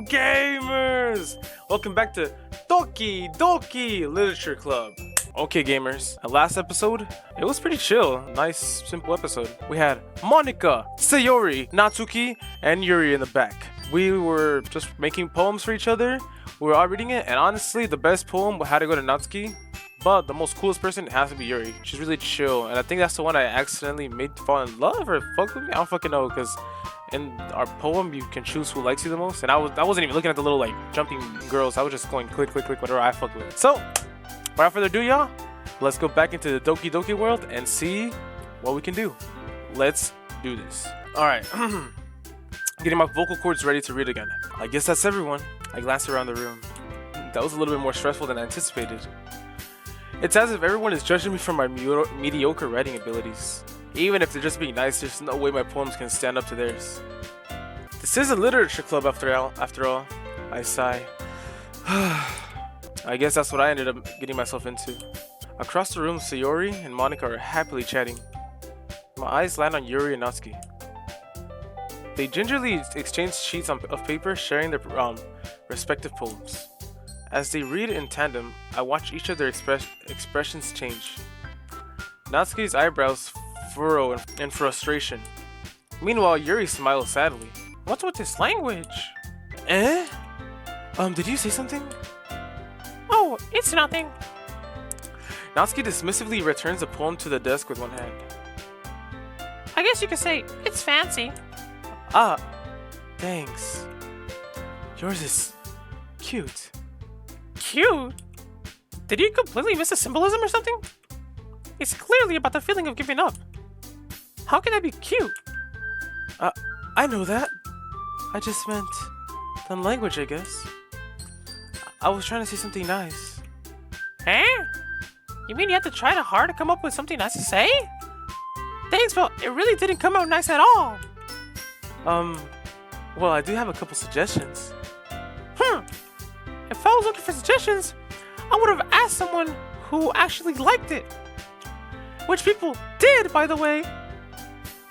gamers! Welcome back to Doki Literature Club. Okay gamers, last episode, it was pretty chill. Nice, simple episode. We had Monika, Sayori, Natsuki, and Yuri in the back. We were just making poems for each other. We were all reading it, and honestly, the best poem had to go to Natsuki. But the most coolest person has to be Yuri. She's really chill, and I think that's the one I accidentally made fall in love or fuck with me. I don't fucking know, because in our poem you can choose who likes you the most, and I wasn't even looking at the little like jumping girls. I was just going click, whatever I fuck with. So, without further ado, y'all, let's go back into the Doki world and see what we can do. Let's do this. All right, getting my vocal cords ready to read again. I guess that's everyone. I glanced around the room. That was a little bit more stressful than I anticipated. It's as if everyone is judging me for my mediocre writing abilities. Even if they're just being nice, there's no way my poems can stand up to theirs. This is a literature club after all. I sigh. I guess that's what I ended up getting myself into. Across the room, Sayori and Monika are happily chatting. My eyes land on Yuri and Natsuki. They gingerly exchange sheets of paper, sharing their respective poems. As they read in tandem, I watch each of their expressions change. Natsuki's eyebrows furrow in frustration. Meanwhile, Yuri smiles sadly. What's with this language? Eh? Did you say something? Oh, it's nothing. Natsuki dismissively returns the poem to the desk with one hand. I guess you could say it's fancy. Ah, thanks. Yours is cute. Cute? Did you completely miss the symbolism or something? It's clearly about the feeling of giving up. How can that be cute? I know that. I just meant the language, I guess. I was trying to say something nice. Eh? You mean you have to try hard to come up with something nice to say? Thanks, but it really didn't come out nice at all. Well, I do have a couple suggestions. If I was looking for suggestions, I would have asked someone who actually liked it. Which people did, by the way.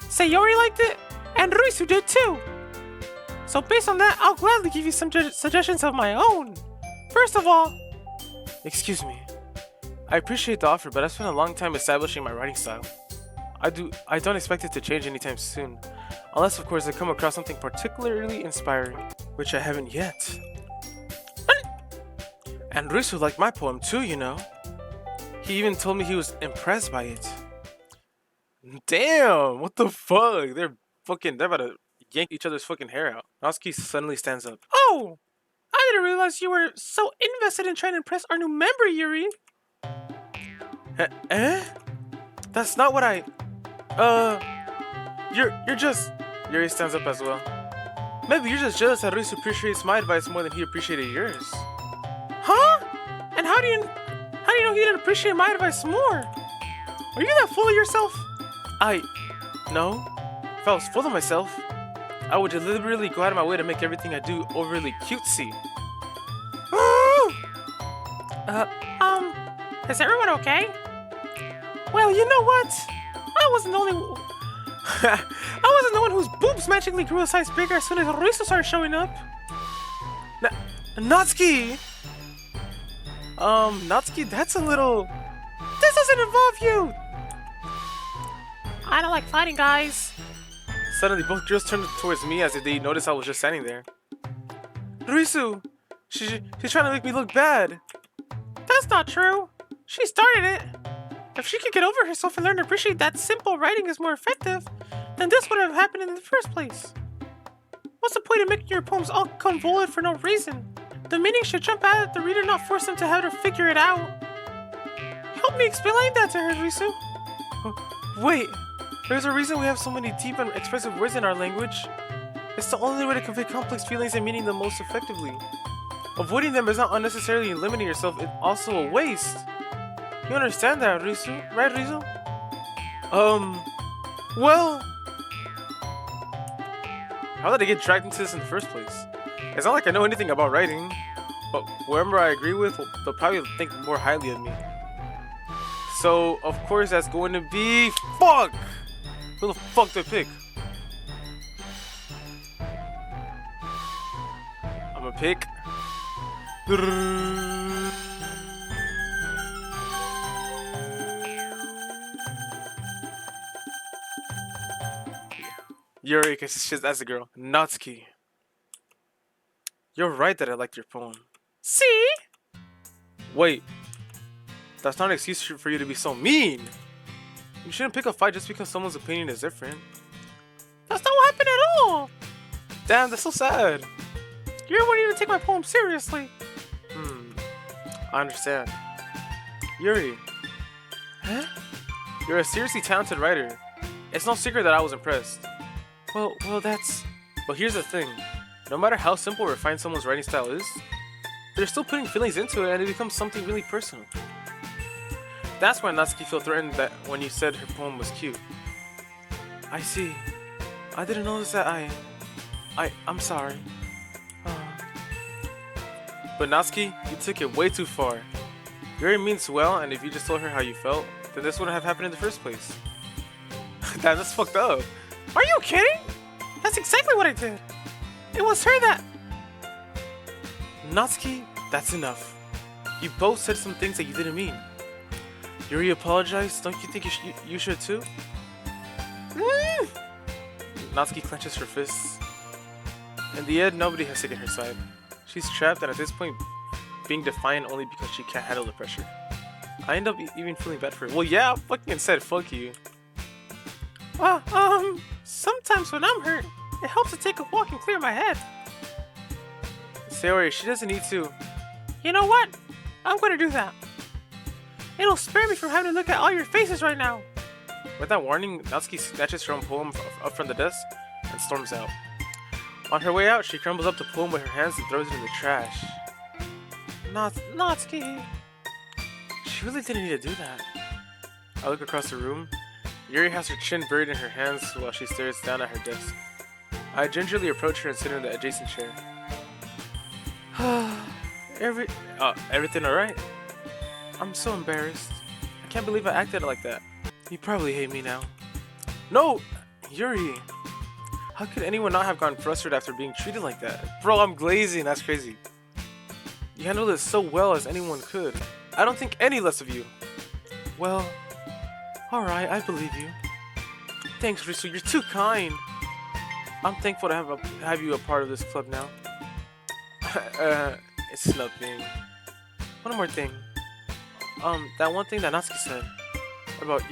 Sayori liked it, and Ruisu did too. So based on that, I'll gladly give you some suggestions of my own. First of all... Excuse me. I appreciate the offer, but I've spent a long time establishing my writing style. I don't expect it to change anytime soon. Unless, of course, I come across something particularly inspiring, which I haven't yet. And Ruisu liked my poem too, you know. He even told me he was impressed by it. Damn, what the fuck? They're about to yank each other's fucking hair out. Natsuki suddenly stands up. Oh! I didn't realize you were so invested in trying to impress our new member, Yuri. Eh? That's not what I... You're just... Yuri stands up as well. Maybe you're just jealous that Ruisu appreciates my advice more than he appreciated yours. Huh? And how do you know he didn't appreciate my advice more? Are you that full of yourself? No. If I was full of myself, I would deliberately go out of my way to make everything I do overly cutesy. Is everyone okay? Well, you know what? I wasn't the one whose boobs magically grew a size bigger as soon as Ruisu started showing up. Natsuki! Natsuki, that's a little... This doesn't involve you! I don't like fighting, guys. Suddenly, both girls turned towards me as if they noticed I was just standing there. Ruisu! She's trying to make me look bad. That's not true. She started it. If she could get over herself and learn to appreciate that simple writing is more effective, then this would have happened in the first place. What's the point of making your poems all convoluted for no reason? The meaning should jump out at the reader, not force them to have to figure it out. Help me explain that to her, Ruisu. Wait, there's a reason we have so many deep and expressive words in our language. It's the only way to convey complex feelings and meaning the most effectively. Avoiding them is not unnecessarily eliminating yourself, it's also a waste. You understand that, Ruisu? Right, Ruisu? Well... How did I get dragged into this in the first place? It's not like I know anything about writing, but whoever I agree with, they'll probably think more highly of me. So, of course, that's going to be... Fuck! Who the fuck do I pick? I'm gonna pick. Yuri, because that's the girl. Natsuki. You're right that I liked your poem. See? Wait. That's not an excuse for you to be so mean. You shouldn't pick a fight just because someone's opinion is different. That's not what happened at all. Damn, that's so sad. You wouldn't even take my poem seriously. I understand. Yuri. Huh? You're a seriously talented writer. It's no secret that I was impressed. Well, that's... But here's the thing. No matter how simple or refined someone's writing style is, they're still putting feelings into it and it becomes something really personal. That's why Natsuki felt threatened that when you said her poem was cute. I see. I didn't notice that I'm sorry. But Natsuki, you took it way too far. Yuri means well, and if you just told her how you felt, then this wouldn't have happened in the first place. That's fucked up. Are you kidding? That's exactly what I did. It was her that... Natsuki, that's enough. You both said some things that you didn't mean. Yuri apologized, don't you think you should too? Natsuki clenches her fists. In the end, nobody has taken her side. She's trapped and at this point being defiant only because she can't handle the pressure. I end up even feeling bad for her. Well, yeah, I fucking said fuck you. Sometimes when I'm hurt, it helps to take a walk and clear my head. Sayori, she doesn't need to. You know what? I'm gonna do that. It'll spare me from having to look at all your faces right now. With that warning, Natsuki snatches her own poem up from the desk and storms out. On her way out, she crumbles up the poem with her hands and throws it in the trash. Natsuki. She really didn't need to do that. I look across the room. Yuri has her chin buried in her hands while she stares down at her desk. I gingerly approach her and sit in the adjacent chair. Everything alright? I'm so embarrassed. I can't believe I acted like that. You probably hate me now. No! Yuri! How could anyone not have gone frustrated after being treated like that? Bro, I'm glazing, that's crazy. You handled it so well as anyone could. I don't think any less of you. Well, alright, I believe you. Thanks, Risu, you're too kind. I'm thankful to have you a part of this club now. It's nothing. One more thing. That one thing that Natsuki said about,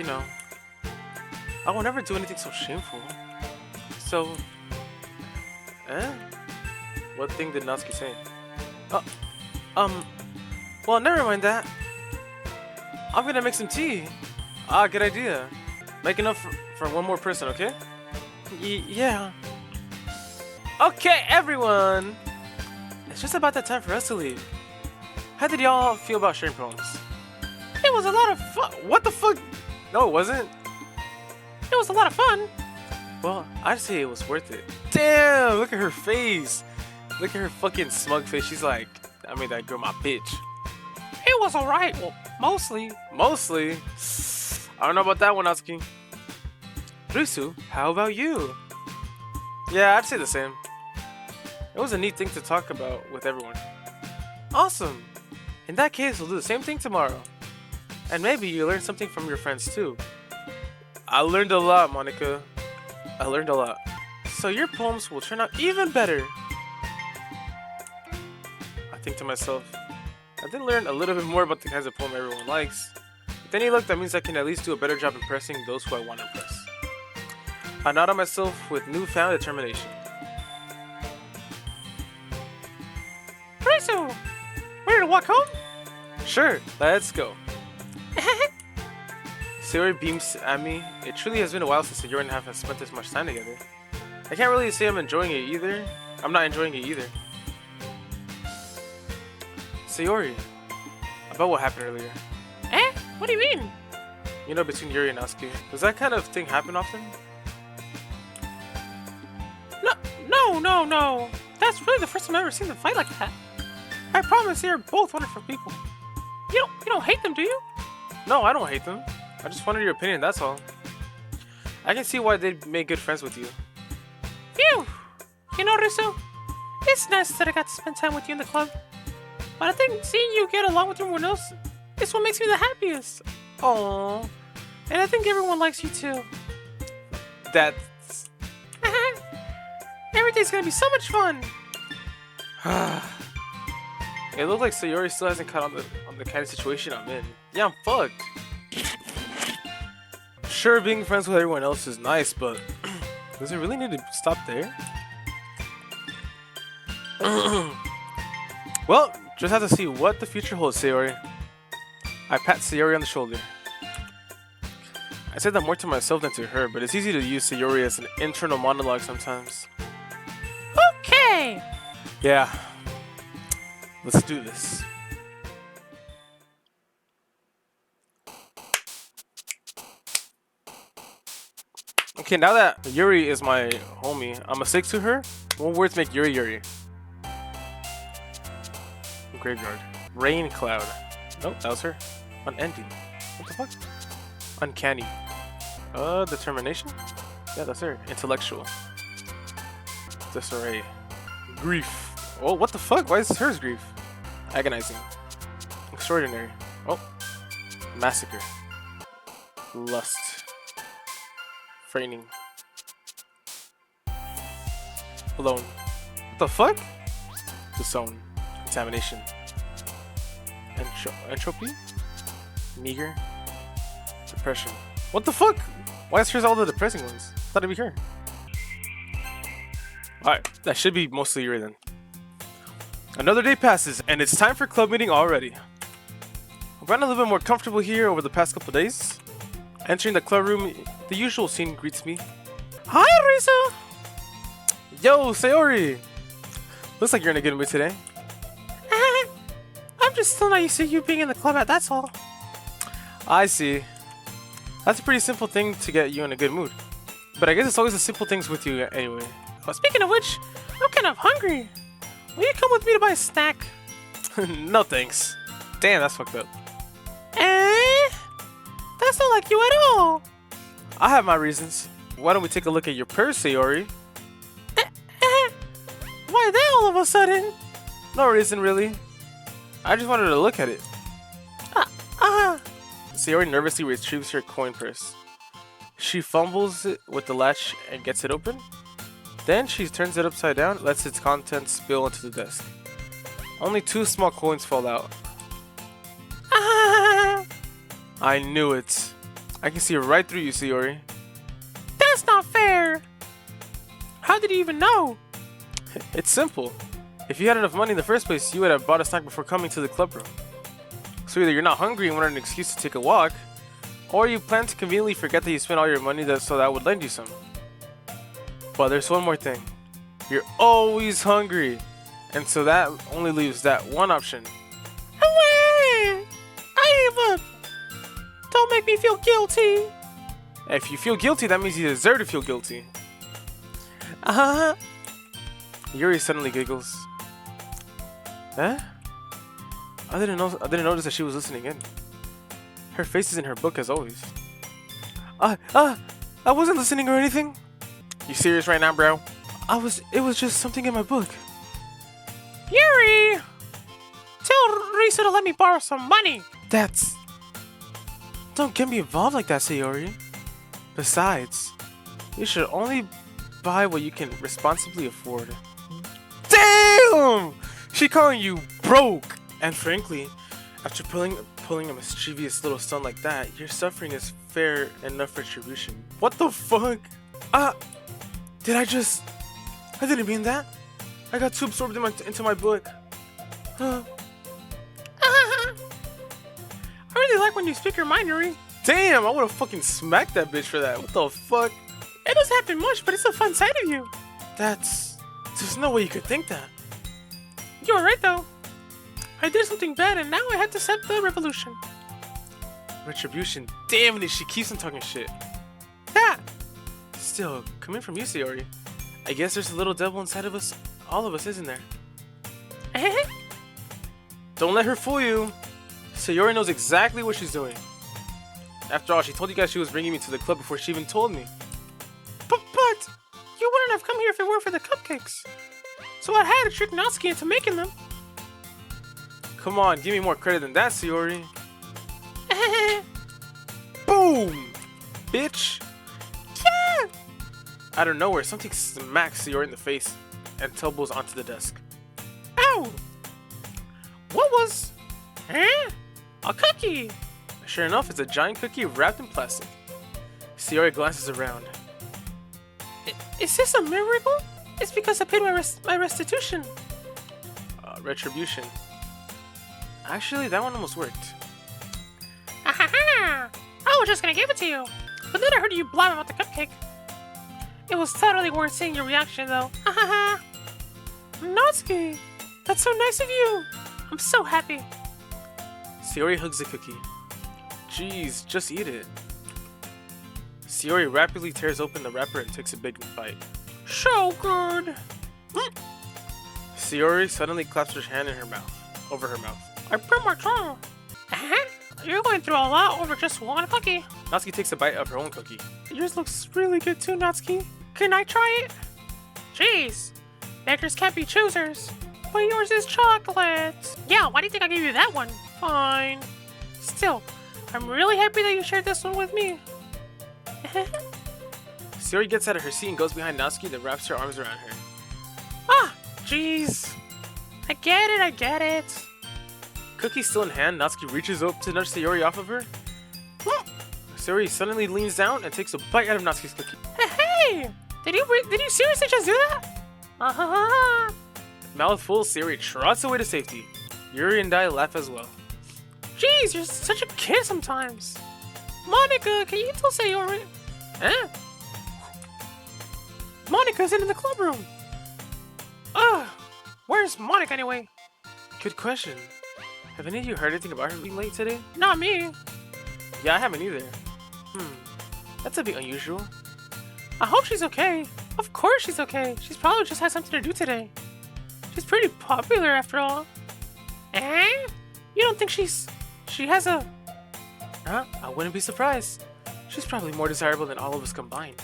I will never do anything so shameful. So, what thing did Natsuki say? Well, never mind that. I'm gonna make some tea. Good idea. Make enough for one more person, okay? Yeah. Okay, everyone! It's just about that time for us to leave. How did y'all feel about sharing poems? It was a lot of fun. What the fuck? No, it wasn't. It was a lot of fun. Well, I'd say it was worth it. Damn, look at her face. Look at her fucking smug face. She's like, I made that girl my bitch. It was alright. Well, mostly. Mostly? I don't know about that one, Natsuki. Risu, how about you? Yeah, I'd say the same. It was a neat thing to talk about with everyone. Awesome. In that case, we'll do the same thing tomorrow. And maybe you learn something from your friends too. I learned a lot, Monica. I learned a lot. So your poems will turn out even better. I think to myself, I did learn a little bit more about the kinds of poem everyone likes. With any luck, that means I can at least do a better job impressing those who I want to impress. I nod at myself with newfound determination. Risu, ready to walk home? Sure, let's go. Sayori beams at me. It truly has been a while since Sayori and I have spent this much time together. I can't really say I'm enjoying it either. I'm not enjoying it either. Sayori, about what happened earlier. What do you mean? You know, between Yuri and Natsuki. Does that kind of thing happen often? No. That's really the first time I've ever seen them fight like that. I promise they're both wonderful people. You don't hate them, do you? No, I don't hate them. I just wanted your opinion, that's all. I can see why they'd make good friends with you. Phew! You know, Risu, It's nice that I got to spend time with you in the club. But I think seeing you get along with everyone else is what makes me the happiest. Aww. And I think everyone likes you too. That's... Everything's gonna be so much fun. It looks like Sayori still hasn't caught on the kind of situation I'm in. Yeah, I'm fucked. Sure, being friends with everyone else is nice, but does it really need to stop there? Well, just have to see what the future holds, Sayori. I pat Sayori on the shoulder. I said that more to myself than to her, but it's easy to use Sayori as an internal monologue sometimes. Okay! Yeah. Let's do this. Okay, now that Yuri is my homie, I'm gonna stick to her. What words make Yuri Yuri? Graveyard. Rain cloud. Nope, that was her. Unending. What the fuck? Uncanny. Determination? Yeah, that's her. Intellectual. Disarray. Grief. Oh, what the fuck? Why is hers grief? Agonizing. Extraordinary. Oh. Massacre. Lust. Frightening. Alone. What the fuck? Disown. Contamination. Entropy? Meager. Depression. What the fuck? Why is hers all the depressing ones? Thought it'd be her. Alright, that should be mostly Yuri then. Another day passes, and it's time for club meeting already. I've gotten a little bit more comfortable here over the past couple days. Entering the club room, the usual scene greets me. Hi, Risa! Yo, Sayori! Looks like you're in a good mood today. I'm just still not used to you being in the club, that's all. I see. That's a pretty simple thing to get you in a good mood. But I guess it's always the simple things with you anyway. Well, speaking of which, I'm kind of hungry. Will you come with me to buy a snack? No thanks. Damn, that's fucked up. That's not like you at all. I have my reasons. Why don't we take a look at your purse, Sayori? Why that all of a sudden? No reason, really. I just wanted to look at it. Sayori nervously retrieves her coin purse. She fumbles it with the latch and gets it open. Then she turns it upside down, lets its contents spill onto the desk. Only 2 small coins fall out. I knew it. I can see right through you, Sayori. That's not fair. How did you even know? It's simple. If you had enough money in the first place, you would have bought a snack before coming to the club room. So either you're not hungry and wanted an excuse to take a walk, or you plan to conveniently forget that you spent all your money so that I would lend you some. But there's one more thing. You're always hungry, and so that only leaves that one option. I don't make me feel guilty. If you feel guilty, that means you deserve to feel guilty. Yuri suddenly giggles. Huh? I didn't notice that she was listening in. Her face is in her book as always. I wasn't listening or anything. You serious right now, bro? It was just something in my book. Yuri! Tell Risa to let me borrow some money. Don't get me involved like that, Sayori. Besides, you should only buy what you can responsibly afford. Damn! She calling you broke! And frankly, after pulling a mischievous little stunt like that, your suffering is fair enough retribution. What the fuck? I didn't mean that. I got too absorbed into my book. I really like when you speak your mind, Yuri. Damn, I would have fucking smacked that bitch for that. What the fuck? It doesn't happen much, but it's a fun side of you. There's no way you could think that. You're right, though. I did something bad, and now I had to set the revolution. Retribution? Damn it, she keeps on talking shit. Yeah. Still, coming from you, Sayori, I guess there's a little devil inside of us, all of us, isn't there? Don't let her fool you. Sayori knows exactly what she's doing. After all, she told you guys she was bringing me to the club before she even told me. But you wouldn't have come here if it weren't for the cupcakes. So I had to trick Natsuki into making them. Come on, give me more credit than that, Sayori. Boom! Bitch! Yeah! Out of nowhere, something smacks Sayori in the face and tumbles onto the desk. Ow! What was... Huh? A cookie! Sure enough, it's a giant cookie wrapped in plastic. Sayori glances around. Is this a miracle? It's because I paid my restitution. Retribution. Actually, that one almost worked. I was just gonna give it to you. But then I heard you blab about the cupcake. It was totally worth seeing your reaction, though. Natsuki, that's so nice of you. I'm so happy. Sayori hugs the cookie. Jeez, just eat it. Sayori rapidly tears open the wrapper and takes a big bite. So good. Sayori suddenly claps her hand in her mouth, over her mouth. I bit my tongue. You're going through a lot over just one cookie. Natsuki takes a bite of her own cookie. Yours looks really good too, Natsuki. Can I try it? Jeez, bakers can't be choosers. But yours is chocolate. Yeah, why do you think I gave you that one? Fine. Still, I'm really happy that you shared this one with me. Sayori gets out of her seat and goes behind Natsuki, then wraps her arms around her. Ah, jeez. I get it. Cookie still in hand, Natsuki reaches up to nudge Sayori off of her. Sayori suddenly leans down and takes a bite out of Natsuki's cookie. Hey! Did you seriously just do that? Mouth full, Sayori trots away to safety. Yuri and I laugh as well. Jeez, you're such a kid sometimes. Monica, can you tell Sayori? Huh? Monica's in the club room. Ugh, where's Monica anyway? Good question. Have any of you heard anything about her being late today? Not me. Yeah, I haven't either. That's a bit unusual. I hope she's okay. Of course she's okay. She's probably just had something to do today. She's pretty popular after all. Eh? You don't think she has a... Huh? I wouldn't be surprised. She's probably more desirable than all of us combined.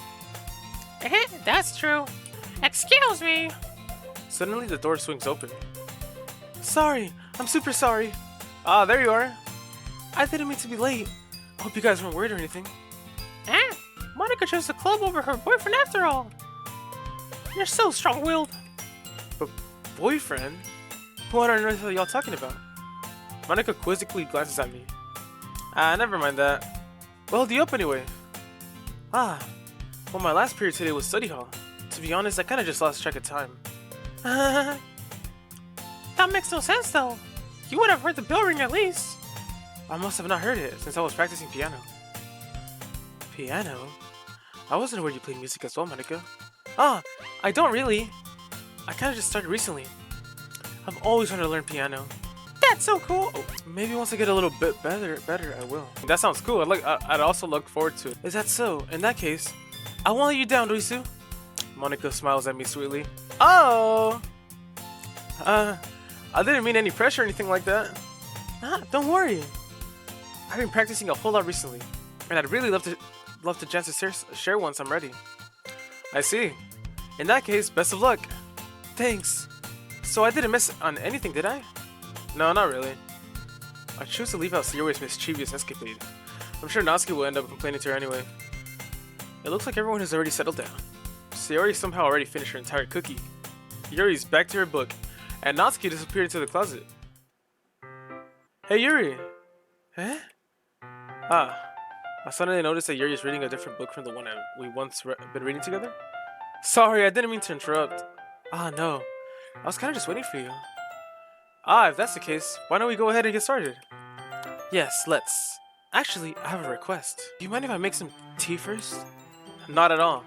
That's true. Excuse me. Suddenly the door swings open. Sorry, I'm super sorry. Ah, there you are. I didn't mean to be late. I hope you guys weren't worried or anything. Monica chose the club over her boyfriend after all. You're so strong-willed. But boyfriend? What on earth are y'all talking about? Monica quizzically glances at me. Never mind that. Well, hold you up anyway. Well, my last period today was study hall. To be honest, I kinda just lost track of time. That makes no sense though. You would have heard the bell ring at least. I must have not heard it since I was practicing piano. Piano? I wasn't aware you played music as well, Monica. I don't really. I kinda just started recently. I've always wanted to learn piano. That's so cool. Maybe once I get a little bit better, I will. That sounds cool. I'd also look forward to it. Is that so? In that case, I won't let you down, Risu. Monica smiles at me sweetly. Oh! I didn't mean any pressure or anything like that. Don't worry. I've been practicing a whole lot recently, and I'd really love the chance to share once I'm ready. I see. In that case, best of luck. Thanks. So I didn't miss on anything, did I? No, not really. I choose to leave out Sayori's mischievous escapade. I'm sure Natsuki will end up complaining to her anyway. It looks like everyone has already settled down. Sayori somehow already finished her entire cookie. Yuri's back to her book, and Natsuki disappeared into the closet. Hey Yuri! Eh? I suddenly noticed that Yuri is reading a different book from the one we once been reading together. Sorry, I didn't mean to interrupt. No. I was kinda just waiting for you. If that's the case, why don't we go ahead and get started? Yes, let's. Actually, I have a request. Do you mind if I make some tea first? Not at all.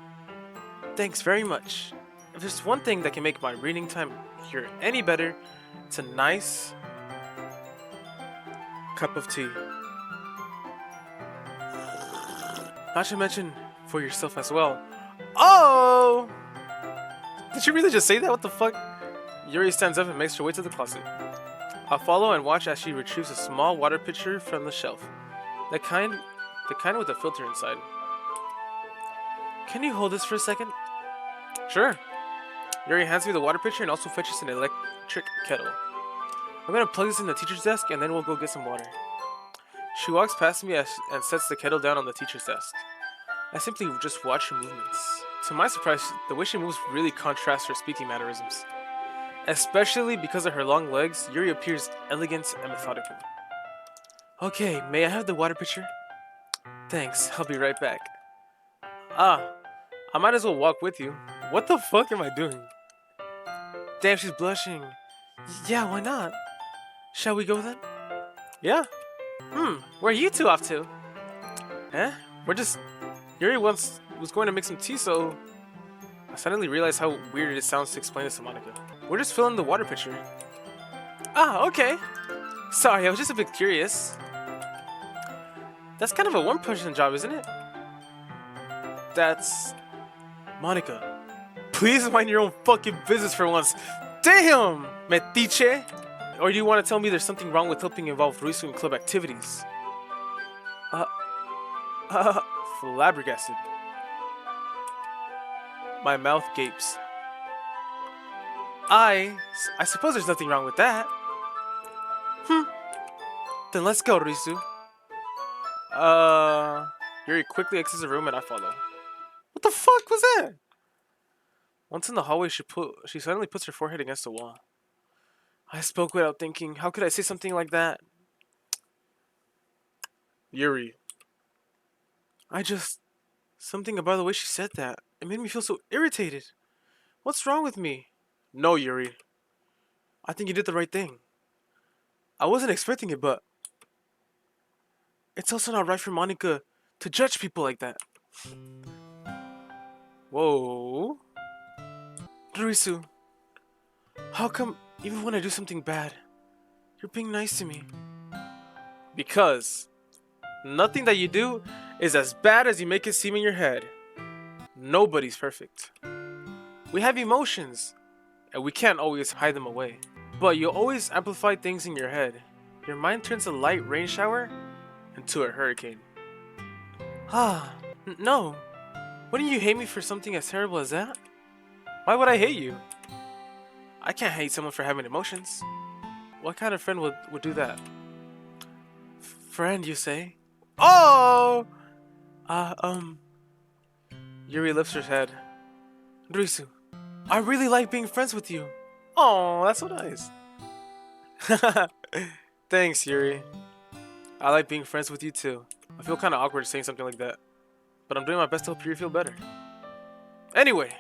Thanks very much. If there's one thing that can make my reading time here any better, it's a nice cup of tea. Not to mention for yourself as well. Oh! Did you really just say that? What the fuck? Yuri stands up and makes her way to the closet. I'll follow and watch as she retrieves a small water pitcher from the shelf. The kind with a filter inside. Can you hold this for a second? Sure. Yuri hands me the water pitcher and also fetches an electric kettle. I'm gonna plug this in the teacher's desk and then we'll go get some water. She walks past me and sets the kettle down on the teacher's desk. I simply just watch her movements. To my surprise, the way she moves really contrasts her speaking mannerisms. Especially because of her long legs, Yuri appears elegant and methodical. Okay, may I have the water pitcher? Thanks, I'll be right back. Ah, I might as well walk with you. What the fuck am I doing? Damn, she's blushing. Yeah, why not? Shall we go then? Yeah. Where are you two off to? Eh? We're just... Yuri once was going to make some tea, so... I suddenly realized how weird it sounds to explain this to Monica. We're just filling the water pitcher. Ah, okay. Sorry, I was just a bit curious. That's kind of a one-person job, isn't it? That's... Monica. Please mind your own fucking business for once. Damn! Metiche! Or do you want to tell me there's something wrong with helping involve Ruisu in club activities? Flabbergasted. My mouth gapes. I suppose there's nothing wrong with that. Then let's go, Ruisu. Yuri quickly exits the room and I follow. What the fuck was that? Once in the hallway, she suddenly puts her forehead against the wall. I spoke without thinking. How could I say something like that? Yuri. Something about the way she said that. It made me feel so irritated. What's wrong with me? No, Yuri. I think you did the right thing. I wasn't expecting it, but... It's also not right for Monica to judge people like that. Whoa. Ruisu. How come, even when I do something bad, you're being nice to me? Because nothing that you do is as bad as you make it seem in your head. Nobody's perfect. We have emotions, and we can't always hide them away. But you always amplify things in your head. Your mind turns a light rain shower into a hurricane. No. Wouldn't you hate me for something as terrible as that? Why would I hate you? I can't hate someone for having emotions. What kind of friend would do that? Friend, you say? Oh! Yuri lifts her head. Ruisu, I really like being friends with you. Oh, that's so nice. Thanks, Yuri. I like being friends with you too. I feel kind of awkward saying something like that, but I'm doing my best to help Yuri feel better. Anyway.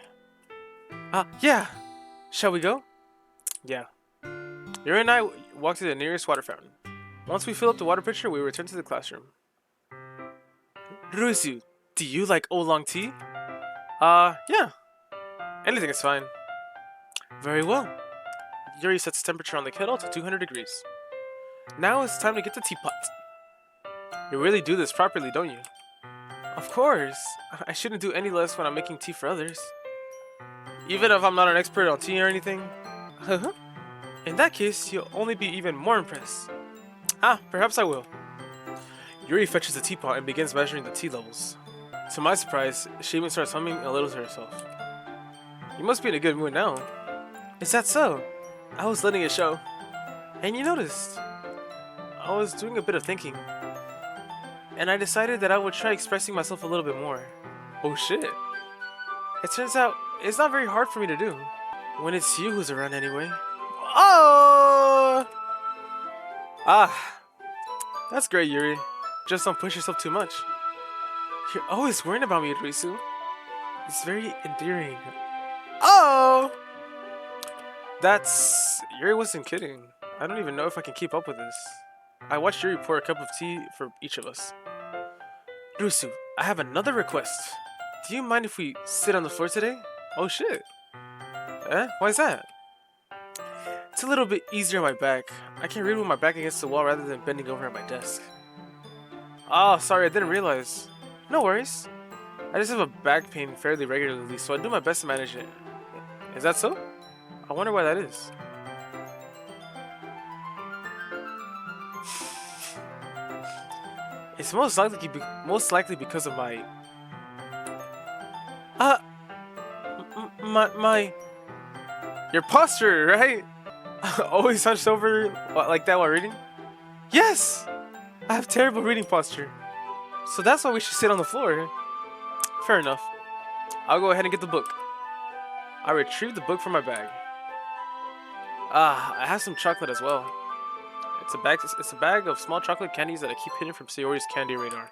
Yeah. Shall we go? Yeah. Yuri and I walk to the nearest water fountain. Once we fill up the water pitcher, we return to the classroom. Ruisu, do you like oolong tea? Yeah. Anything is fine. Very well. Yuri sets temperature on the kettle to 200 degrees. Now it's time to get the teapot. You really do this properly, don't you? Of course. I shouldn't do any less when I'm making tea for others. Even if I'm not an expert on tea or anything. In that case, you'll only be even more impressed. Perhaps I will. Yuri fetches the teapot and begins measuring the tea levels. To my surprise, she even starts humming a little to herself. You must be in a good mood now. Is that so? I was letting it show. And you noticed. I was doing a bit of thinking. And I decided that I would try expressing myself a little bit more. Oh shit. It turns out, it's not very hard for me to do. When it's you who's around anyway. Oh! That's great, Yuri. Just don't push yourself too much. You're always worrying about me, Ruisu. It's very endearing. Oh! Yuri wasn't kidding. I don't even know if I can keep up with this. I watched Yuri pour a cup of tea for each of us. Ruisu, I have another request. Do you mind if we sit on the floor today? Oh shit. Why's that? It's a little bit easier on my back. I can read with my back against the wall rather than bending over at my desk. Oh, sorry, I didn't realize. No worries. I just have a back pain fairly regularly, so I do my best to manage it. Is that so? I wonder why that is. It's most likely because of my Your posture, right? Always hunched over like that while reading? Yes! I have terrible reading posture. So that's why we should sit on the floor. Fair enough. I'll go ahead and get the book. I retrieved the book from my bag. I have some chocolate as well. It's a bag of small chocolate candies that I keep hidden from Sayori's candy radar.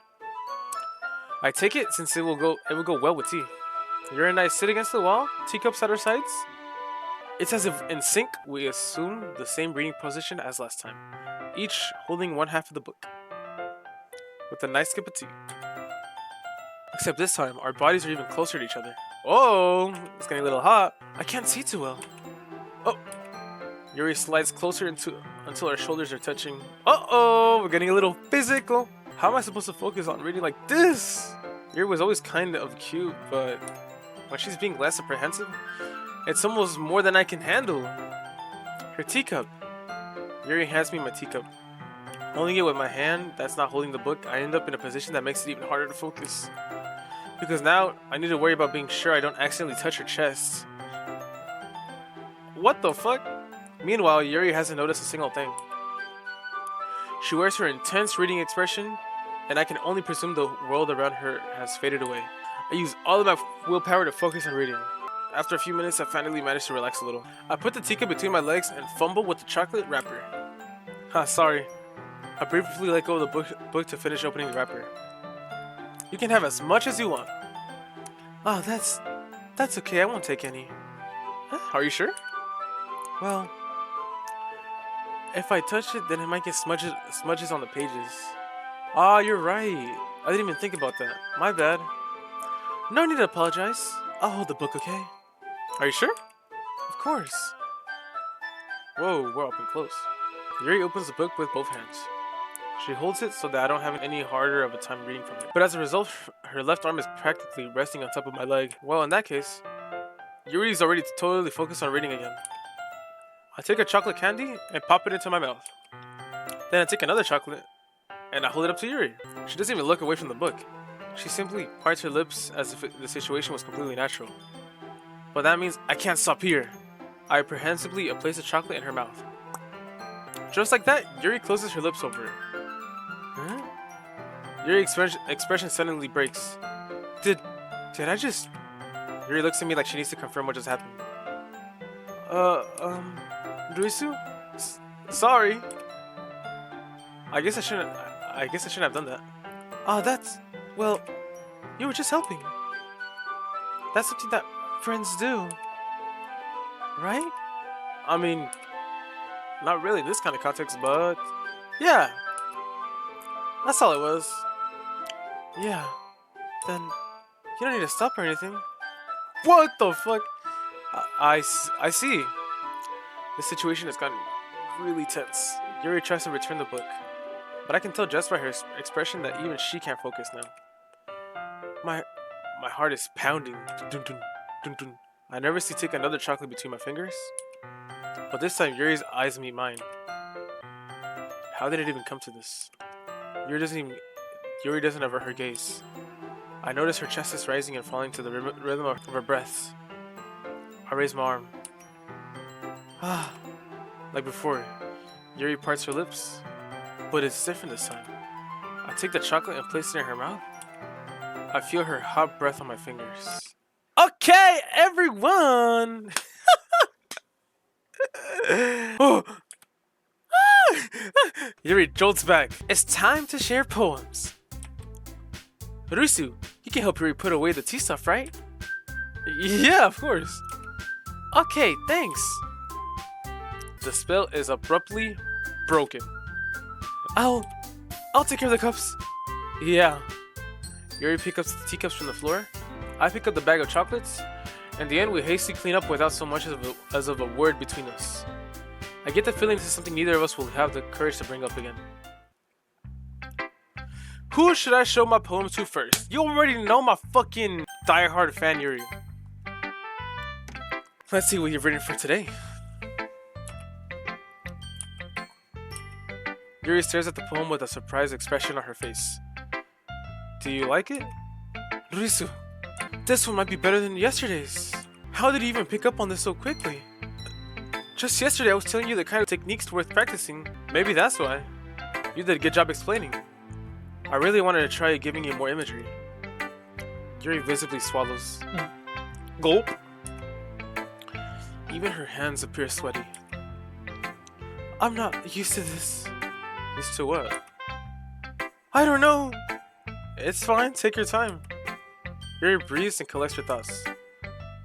I take it since it will go well with tea. Yuri and I sit against the wall, teacups at our sides. It's as if in sync we assume the same reading position as last time, each holding one half of the book, with a nice cup of tea. Except this time, our bodies are even closer to each other. Oh, it's getting a little hot. I can't see too well. Oh, Yuri slides closer until our shoulders are touching. Uh-oh, we're getting a little physical. How am I supposed to focus on reading like this? Yuri was always kind of cute, but when she's being less apprehensive, it's almost more than I can handle. Her teacup. Yuri hands me my teacup. Holding it with my hand that's not holding the book, I end up in a position that makes it even harder to focus. Because now, I need to worry about being sure I don't accidentally touch her chest. What the fuck? Meanwhile, Yuri hasn't noticed a single thing. She wears her intense reading expression, and I can only presume the world around her has faded away. I use all of my willpower to focus on reading. After a few minutes, I finally managed to relax a little. I put the teacup between my legs and fumble with the chocolate wrapper. Sorry. I briefly let go of the book to finish opening the wrapper. You can have as much as you want. Oh, that's okay. I won't take any. Are you sure? Well, if I touch it, then it might get smudges on the pages. You're right. I didn't even think about that. My bad. No need to apologize. I'll hold the book, okay? Are you sure? Of course. Whoa, we're up and close. Yuri opens the book with both hands. She holds it so that I don't have any harder of a time reading from it. But as a result, her left arm is practically resting on top of my leg. Well, in that case, Yuri's already totally focused on reading again. I take a chocolate candy and pop it into my mouth. Then I take another chocolate and I hold it up to Yuri. She doesn't even look away from the book. She simply parts her lips as if the situation was completely natural. But that means I can't stop here. I apprehensively place the chocolate in her mouth. Just like that, Yuri closes her lips over it. Huh? Yuri's expression suddenly breaks. Did I just... Yuri looks at me like she needs to confirm what just happened. Ruisu? Sorry. I guess I shouldn't have done that. Well, you were just helping. That's something that friends do. Right? I mean, not really in this kind of context, but... Yeah. That's all it was. Yeah. Then, you don't need to stop or anything. What the fuck? I see. The situation has gotten really tense. Yuri tries to return the book, but I can tell just by her expression that even she can't focus now. My heart is pounding. Dun, dun, dun, dun. I nervously take another chocolate between my fingers, but this time Yuri's eyes meet mine. How did it even come to this? Yuri doesn't avert her gaze. I notice her chest is rising and falling to the rhythm of her breaths. I raise my arm. Like before, Yuri parts her lips, but it's different this time. I take the chocolate and place it in her mouth. I feel her hot breath on my fingers. Okay, everyone! Oh. Yuri jolts back. It's time to share poems. Rusu, you can help Yuri put away the tea stuff, right? Yeah, of course. Okay, thanks. The spell is abruptly broken. I'll take care of the cups. Yeah. Yuri picks up the teacups from the floor. I pick up the bag of chocolates. In the end, we hastily clean up without so much as a word between us. I get the feeling this is something neither of us will have the courage to bring up again. Who should I show my poems to first? You already know my fucking diehard fan Yuri. Let's see what you've written for today. Yuri stares at the poem with a surprised expression on her face. Do you like it? Risu, this one might be better than yesterday's. How did you even pick up on this so quickly? Just yesterday I was telling you the kind of techniques worth practicing. Maybe that's why. You did a good job explaining. I really wanted to try giving you more imagery. Yuri visibly swallows. Gulp. Even her hands appear sweaty. I'm not used to this. Used to what? I don't know. It's fine, take your time. Yuri breathes and collects her thoughts.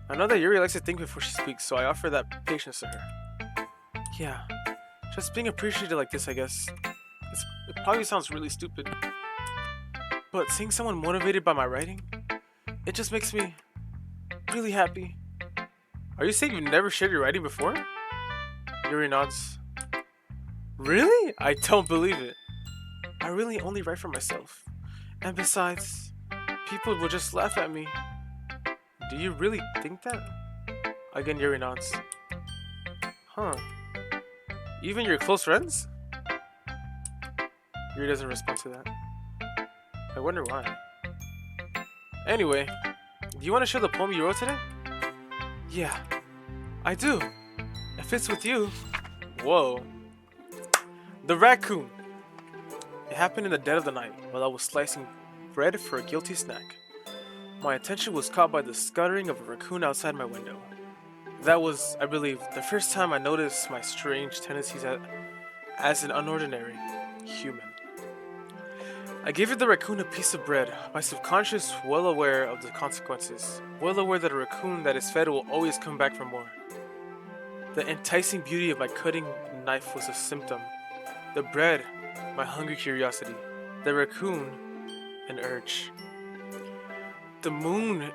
I know that Yuri likes to think before she speaks, so I offer that patience to her. Yeah, just being appreciated like this, I guess. It probably sounds really stupid. But seeing someone motivated by my writing, it just makes me really happy. Are you saying you've never shared your writing before? Yuri nods. Really? I don't believe it. I really only write for myself. And besides, people will just laugh at me. Do you really think that? Again, Yuri nods. Huh. Even your close friends? Yuri doesn't respond to that. I wonder why. Anyway, do you want to share the poem you wrote today? Yeah, I do. If it's with you. Whoa. The raccoon. It happened in the dead of the night while I was slicing bread for a guilty snack. My attention was caught by the scuttering of a raccoon outside my window. That was, I believe, the first time I noticed my strange tendencies as an unordinary human. I gave the raccoon a piece of bread, my subconscious well aware of the consequences, well aware that a raccoon that is fed will always come back for more. The enticing beauty of my cutting knife was a symptom. The bread, my hungry curiosity. The raccoon, an urge. The moon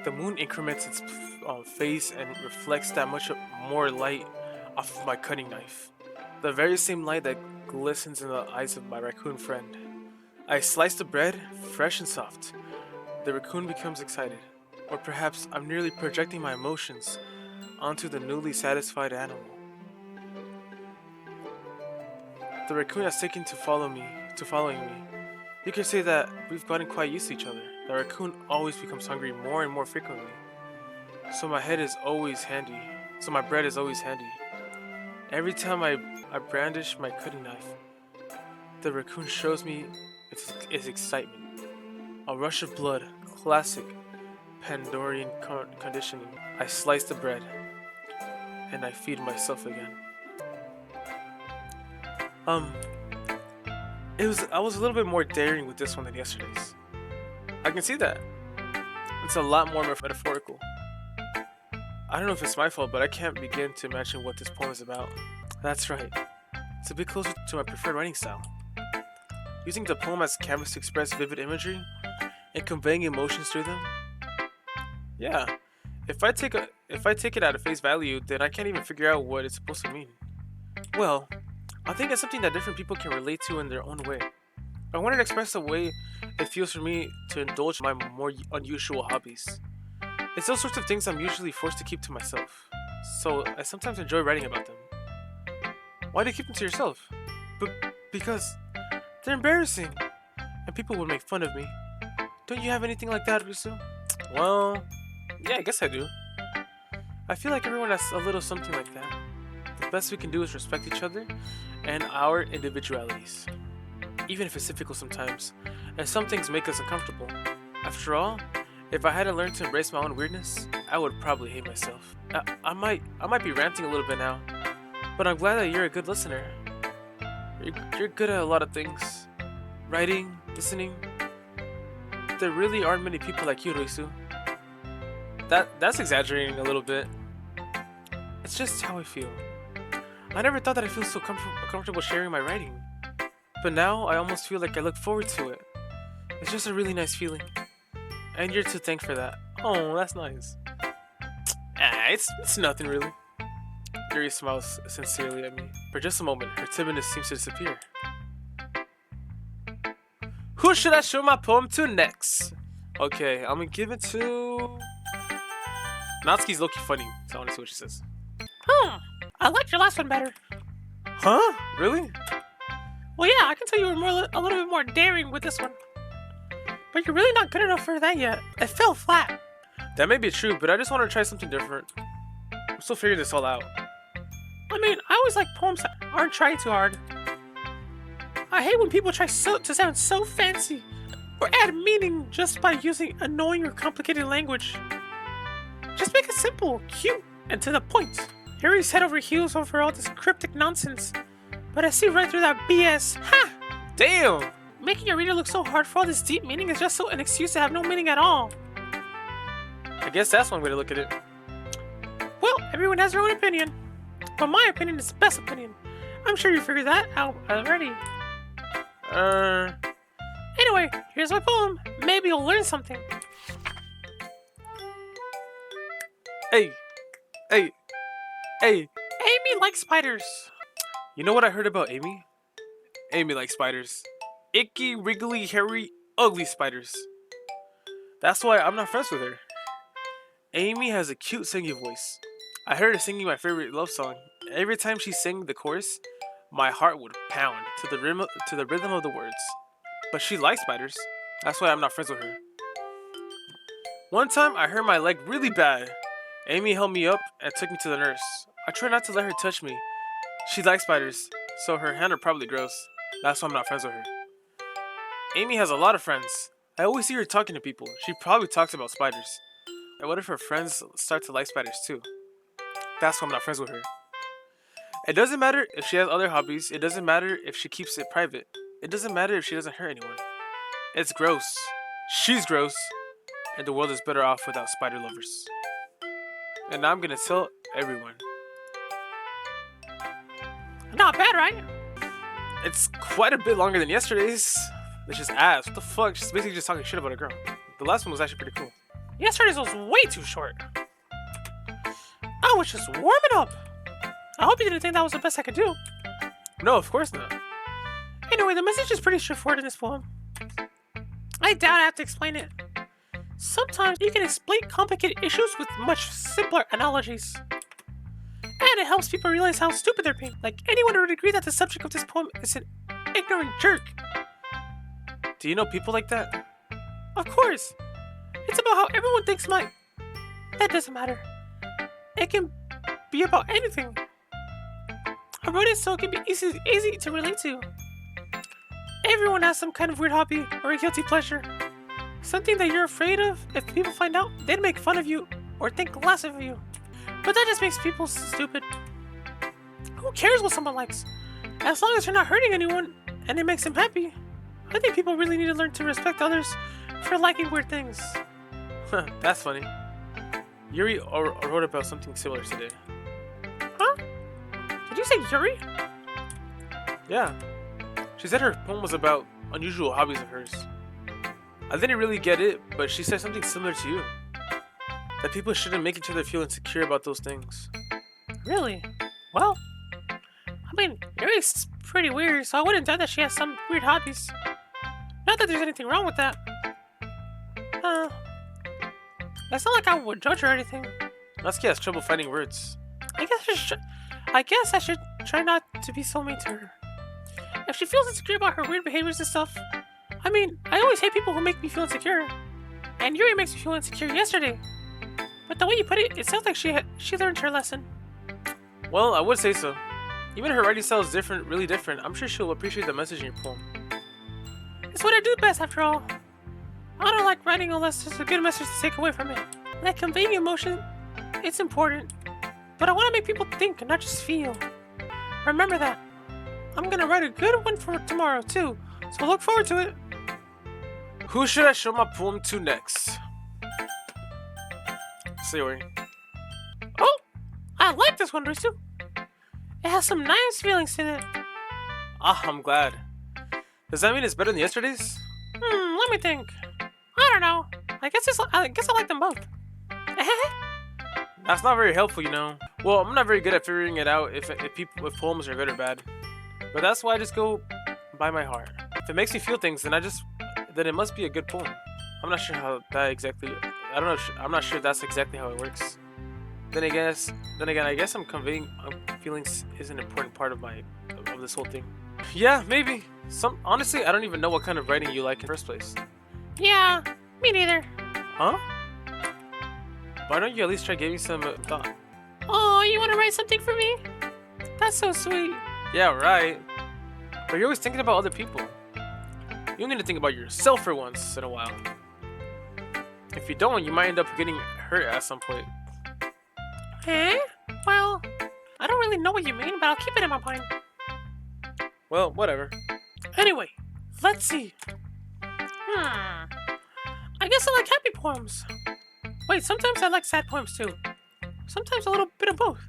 the moon increments its face and reflects that much more light off of my cutting knife. The very same light that glistens in the eyes of my raccoon friend. I slice the bread, fresh and soft. The raccoon becomes excited. Or perhaps I'm merely projecting my emotions onto the newly satisfied animal. The raccoon has taken to following me. You could say that we've gotten quite used to each other. The raccoon always becomes hungry more and more frequently. So my bread is always handy. Every time I brandish my cutting knife, the raccoon shows me its excitement. A rush of blood, classic Pandorian conditioning. I slice the bread, and I feed myself again. I was a little bit more daring with this one than yesterday's. I can see that. It's a lot more metaphorical. I don't know if it's my fault, but I can't begin to imagine what this poem is about. That's right. It's a bit closer to my preferred writing style. Using the poem as a canvas to express vivid imagery and conveying emotions through them. Yeah. If I take it at a face value, then I can't even figure out what it's supposed to mean. Well, I think it's something that different people can relate to in their own way. I wanted to express the way it feels for me to indulge my more unusual hobbies. It's those sorts of things I'm usually forced to keep to myself, so I sometimes enjoy writing about them. Why do you keep them to yourself? Because they're embarrassing, and people would make fun of me. Don't you have anything like that, Risu? Well, yeah, I guess I do. I feel like everyone has a little something like that. The best we can do is respect each other and our individualities. Even if it's difficult sometimes, and some things make us uncomfortable. After all, if I had to learn to embrace my own weirdness, I would probably hate myself. I might be ranting a little bit now, but I'm glad that you're a good listener. You're good at a lot of things. Writing, listening. There really aren't many people like you, Roisu. That's exaggerating a little bit. It's just how I feel. I never thought that I feel so comfortable sharing my writing. But now I almost feel like I look forward to it. It's just a really nice feeling. And you're to thank for that. Oh, that's nice. It's nothing really. Yuri smiles sincerely at me. For just a moment, her timidness seems to disappear. Who should I show my poem to next? Okay, I'm gonna give it to... Natsuki's low-key funny, so I wanna see what she says. I liked your last one better. Huh? Really? Well, yeah, I can tell you were a little bit more daring with this one. But you're really not good enough for that yet. It fell flat. That may be true, but I just want to try something different. I'm still figuring this all out. I mean, I always like poems that aren't trying too hard. I hate when people try to sound so fancy or add meaning just by using annoying or complicated language. Just make it simple, cute, and to the point. Yuri's head over heels over all this cryptic nonsense, but I see right through that BS. Ha! Damn! Making your reader look so hard for all this deep meaning is just so an excuse to have no meaning at all. I guess that's one way to look at it. Well, everyone has their own opinion, but my opinion is the best opinion. I'm sure you figured that out already. Anyway, here's my poem. Maybe you'll learn something. Hey! Amy likes spiders. You know what I heard about Amy? Amy likes spiders. Icky, wriggly, hairy, ugly spiders. That's why I'm not friends with her. Amy has a cute singing voice. I heard her singing my favorite love song. Every time she sang the chorus, my heart would pound to the rhythm of the words. But she likes spiders. That's why I'm not friends with her. One time I hurt my leg really bad. Amy held me up and took me to the nurse. I tried not to let her touch me. She likes spiders, so her hands are probably gross. That's why I'm not friends with her. Amy has a lot of friends. I always see her talking to people. She probably talks about spiders. And what if her friends start to like spiders too? That's why I'm not friends with her. It doesn't matter if she has other hobbies. It doesn't matter if she keeps it private. It doesn't matter if she doesn't hurt anyone. It's gross. She's gross. And the world is better off without spider lovers. And now I'm gonna tell everyone. Not bad, right? It's quite a bit longer than yesterday's. It's just ass. What the fuck? She's basically just talking shit about a girl. The last one was actually pretty cool. Yesterday's was way too short. I was just warming up. I hope you didn't think that was the best I could do. No, of course not. Anyway, the message is pretty straightforward in this poem. I doubt I have to explain it. Sometimes you can explain complicated issues with much simpler analogies. And it helps people realize how stupid they're being. Like, anyone would agree that the subject of this poem is an ignorant jerk. Do you know people like that? Of course. It's about how everyone thinks That doesn't matter. It can be about anything. I wrote it so it can be easy to relate to. Everyone has some kind of weird hobby or a guilty pleasure. Something that you're afraid of. If people find out, they'd make fun of you or think less of you. But that just makes people stupid. Who cares what someone likes? As long as you're not hurting anyone and it makes them happy. I think people really need to learn to respect others for liking weird things. That's funny. Yuri wrote about something similar today. Huh? Did you say Yuri? Yeah. She said her poem was about unusual hobbies of hers. I didn't really get it, but she said something similar to you. That people shouldn't make each other feel insecure about those things. Really? Well, I mean, Yuri's pretty weird, so I wouldn't doubt that she has some weird hobbies. Not that there's anything wrong with that. It's not like I would judge her or anything. Natsuki has trouble finding words. I guess I should try not to be so mean to her. If she feels insecure about her weird behaviors and stuff, I mean, I always hate people who make me feel insecure. And Yuri makes me feel insecure yesterday. But the way you put it, it sounds like she learned her lesson. Well, I would say so. Even her writing style is different, really different. I'm sure she'll appreciate the message in your poem. It's what I do best, after all. I don't like writing unless there's a good message to take away from it. Like conveying emotion, it's important. But I want to make people think and not just feel. Remember that. I'm gonna write a good one for tomorrow too, so look forward to it. Who should I show my poem to next? Sayori. Oh, I like this one, Risu. It has some nice feelings in it. Ah, I'm glad. Does that mean it's better than yesterday's? Let me think. I don't know. I guess I like them both. That's not very helpful, you know. Well, I'm not very good at figuring it out if poems are good or bad. But that's why I just go by my heart. If it makes me feel things, then it must be a good poem. I'm not sure how that exactly. I'm not sure that's exactly how it works. Then again, I guess I'm conveying feelings is an important part of this whole thing. Yeah, maybe. Honestly, I don't even know what kind of writing you like in the first place. Yeah, me neither. Huh? Why don't you at least try giving some thought? Oh, you want to write something for me? That's so sweet. Yeah, right. But you're always thinking about other people. You need to think about yourself for once in a while. If you don't, you might end up getting hurt at some point. Eh? Well, I don't really know what you mean, but I'll keep it in my mind. Well, whatever. Anyway, let's see. I guess I like happy poems. Wait, sometimes I like sad poems too. Sometimes a little bit of both.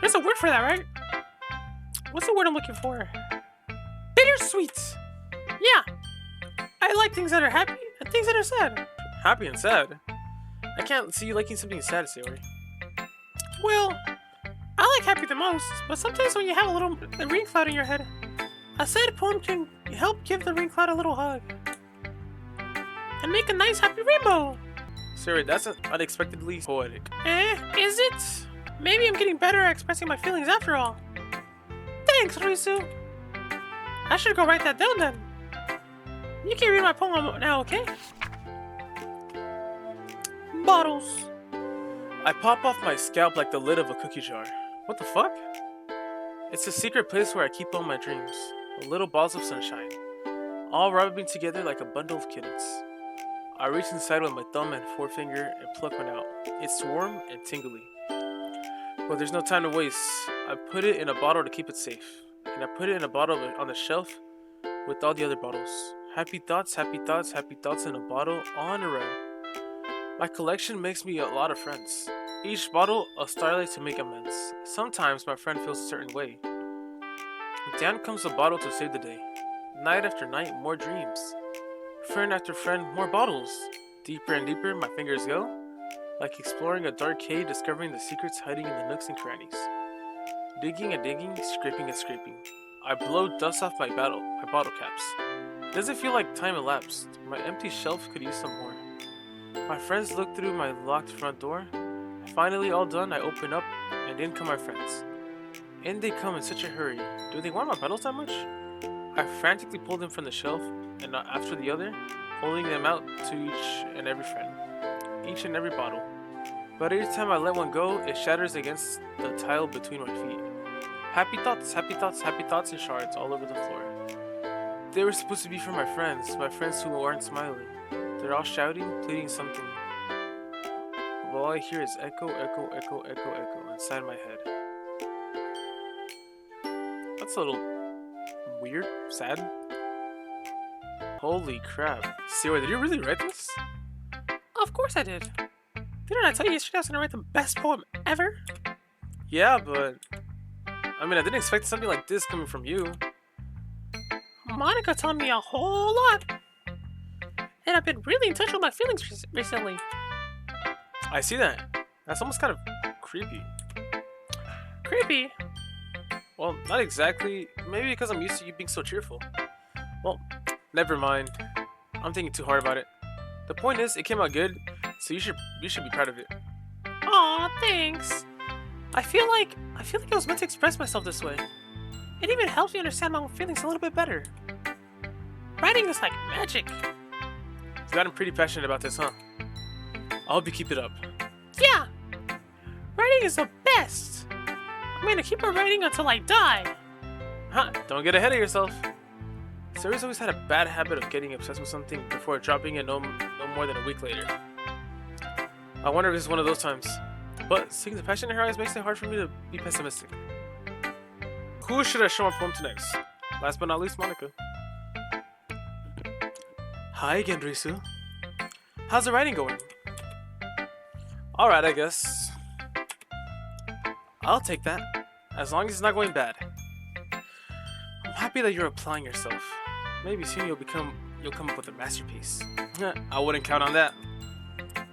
There's a word for that, right? What's the word I'm looking for? Bittersweet! Yeah. I like things that are happy and things that are sad. Happy and sad? I can't see you liking something sad, Sayori. Well, I like happy the most, but sometimes when you have a rain cloud in your head, a sad poem can help give the rain cloud a little hug. And make a nice happy rainbow. Sayori, that's unexpectedly poetic. Is it? Maybe I'm getting better at expressing my feelings after all. Thanks, Risu. I should go write that down then. You can read my poem now, okay? Bottles. I pop off my scalp like the lid of a cookie jar. What the fuck? It's a secret place where I keep all my dreams. Little balls of sunshine. All rubbing together like a bundle of kittens. I reach inside with my thumb and forefinger and pluck one out. It's warm and tingly. But there's no time to waste. I put it in a bottle to keep it safe. And I put it in a bottle on the shelf with all the other bottles. Happy thoughts, happy thoughts, happy thoughts in a bottle all in a row. My collection makes me a lot of friends. Each bottle a starlight to make amends. Sometimes my friend feels a certain way. Down comes a bottle to save the day. Night after night, more dreams. Friend after friend, more bottles. Deeper and deeper my fingers go, like exploring a dark cave, discovering the secrets hiding in the nooks and crannies. Digging and digging, scraping and scraping. I blow dust off my bottle caps. Does it feel like time elapsed? My empty shelf could use some more. My friends look through my locked front door. Finally all done, I open up, and in come my friends. In they come in such a hurry. Do they want my bottles that much? I frantically pull them from the shelf, and after the other, holding them out to each and every friend. Each and every bottle. But every time I let one go, it shatters against the tile between my feet. Happy thoughts, happy thoughts, happy thoughts in shards all over the floor. They were supposed to be for my friends who aren't smiling. They're all shouting, pleading something. But all I hear is echo, echo, echo, echo, echo inside my head. That's a little weird, sad. Holy crap. Sayori, did you really write this? Of course I did. Didn't I tell you yesterday I was gonna write the best poem ever? Yeah, but I didn't expect something like this coming from you. Monica taught me a whole lot. And I've been really in touch with my feelings recently. I see that. That's almost kind of creepy. Creepy? Well, not exactly. Maybe because I'm used to you being so cheerful. Well, never mind. I'm thinking too hard about it. The point is, it came out good, so you should be proud of it. Aw, thanks. I feel like I was meant to express myself this way. It even helps me understand my own feelings a little bit better. Writing is like magic. You've gotten pretty passionate about this, huh? I hope you keep it up. Yeah! Writing is the best! I'm gonna keep on writing until I die! Huh, don't get ahead of yourself. Sayori's always had a bad habit of getting obsessed with something before dropping it no more than a week later. I wonder if this is one of those times. But seeing the passion in her eyes makes it hard for me to be pessimistic. Who should I show my poem to next? Last but not least, Monica. Hi again, Risu. How's the writing going? Alright, I guess. I'll take that, as long as it's not going bad. I'm happy that you're applying yourself. Maybe soon you'll come up with a masterpiece. I wouldn't count on that.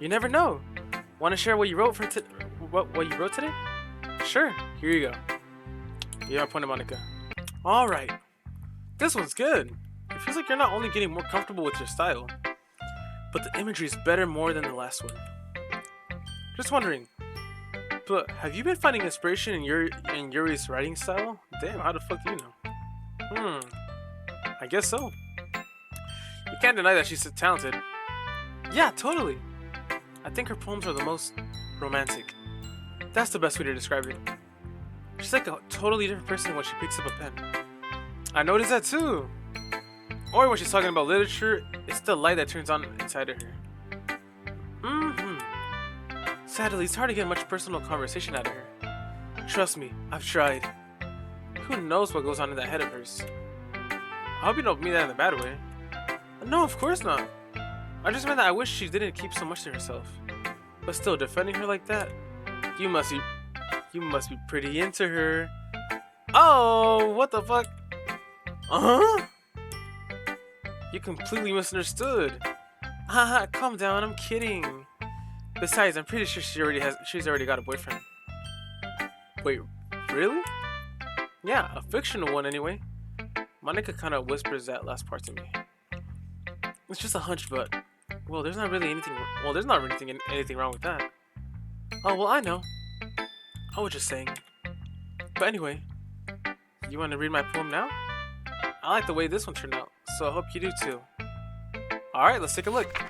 You never know. Want to share what you wrote what you wrote today? Sure. Here you go. Yeah, I pointed Monica. All right. This one's good. It feels like you're not only getting more comfortable with your style, but the imagery is better more than the last one. Just wondering, but have you been finding inspiration in Yuri's writing style? Damn, how the fuck do you know? I guess so. You can't deny that she's talented. Yeah, totally. I think her poems are the most romantic. That's the best way to describe it. She's like a totally different person when she picks up a pen. I noticed that too. Or when she's talking about literature, it's the light that turns on inside of her. Sadly, it's hard to get much personal conversation out of her. Trust me, I've tried. Who knows what goes on in that head of hers? I hope you don't mean that in a bad way. No, of course not. I just meant that I wish she didn't keep so much to herself. But still, defending her like that? You must be pretty into her. Oh, what the fuck? Uh-huh? You completely misunderstood. Haha, calm down, I'm kidding. Besides, I'm pretty sure she's already got a boyfriend. Wait, really? Yeah, a fictional one anyway. Monica kind of whispers that last part to me. It's just a hunch, but well, there's not really anything. Well, there's not really anything wrong with that. Oh well, I know. I was just saying. But anyway, you want to read my poem now? I like the way this one turned out, so I hope you do too. All right, let's take a look.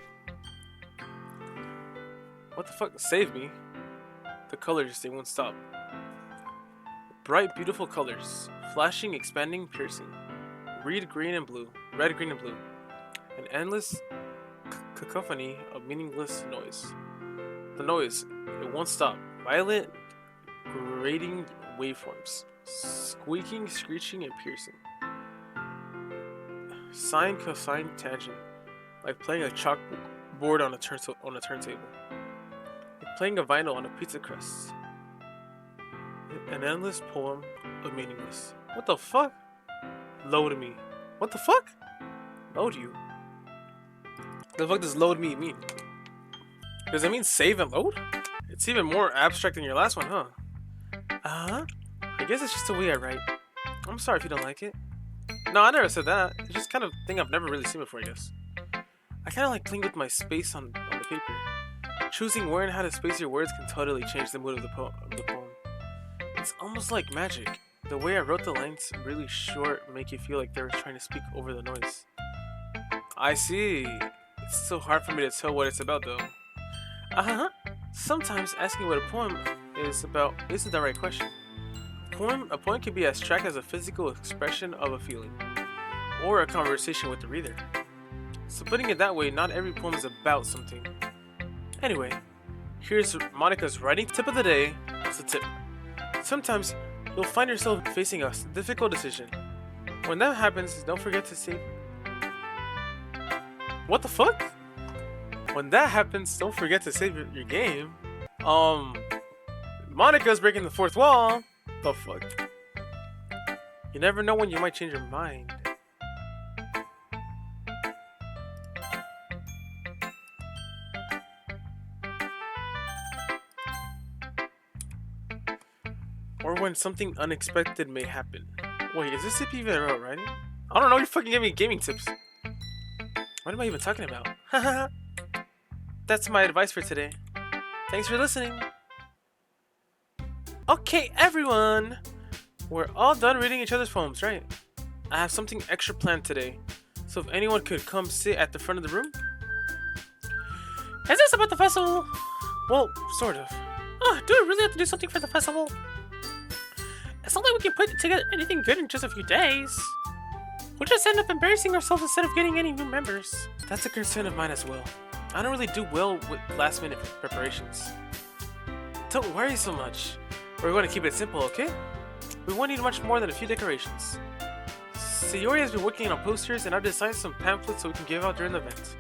What the fuck? Save me. The colors, they won't stop. Bright, beautiful colors. Flashing, expanding, piercing. Red, green, and blue. Red, green, and blue. An endless cacophony of meaningless noise. The noise, it won't stop. Violent, grating waveforms. Squeaking, screeching, and piercing. Sine, cosine, tangent. Like playing a chalkboard on a turntable. Like playing a vinyl on a pizza crust. An endless poem of meaningless. What the fuck? Load me. What the fuck? Load you? The fuck does load me mean? Does it mean save and load? It's even more abstract than your last one, huh? I guess it's just the way I write. I'm sorry if you don't like it. No, I never said that. It's just kind of thing I've never really seen before, I guess. I kind of like playing with my space on the paper. Choosing where and how to space your words can totally change the mood of the poem. It's almost like magic. The way I wrote the lines really short make you feel like they were trying to speak over the noise. I see. It's so hard for me to tell what it's about though. Sometimes asking what a poem is about isn't the right question. A poem can be abstract as a physical expression of a feeling, or a conversation with the reader. So putting it that way, not every poem is about something. Anyway, here's Monica's writing tip of the day. What's the tip? Sometimes you'll find yourself facing a difficult decision. When that happens, don't forget to save. What the fuck? When that happens, don't forget to save your game. Monica's breaking the fourth wall. The fuck? You never know when you might change your mind. Or when something unexpected may happen. Wait, is this tip even about writing? I don't know, you're fucking giving me gaming tips. What am I even talking about? Haha. That's my advice for today. Thanks for listening. Okay, everyone! We're all done reading each other's poems, right? I have something extra planned today. So if anyone could come sit at the front of the room? Is this about the festival? Well, sort of. Oh, do we really have to do something for the festival? It's not like we can put together anything good in just a few days. We'll just end up embarrassing ourselves instead of getting any new members. That's a concern of mine as well. I don't really do well with last-minute preparations. Don't worry so much. We're going to keep it simple, okay? We won't need much more than a few decorations. Sayori has been working on posters, and I've designed some pamphlets so we can give out during the event.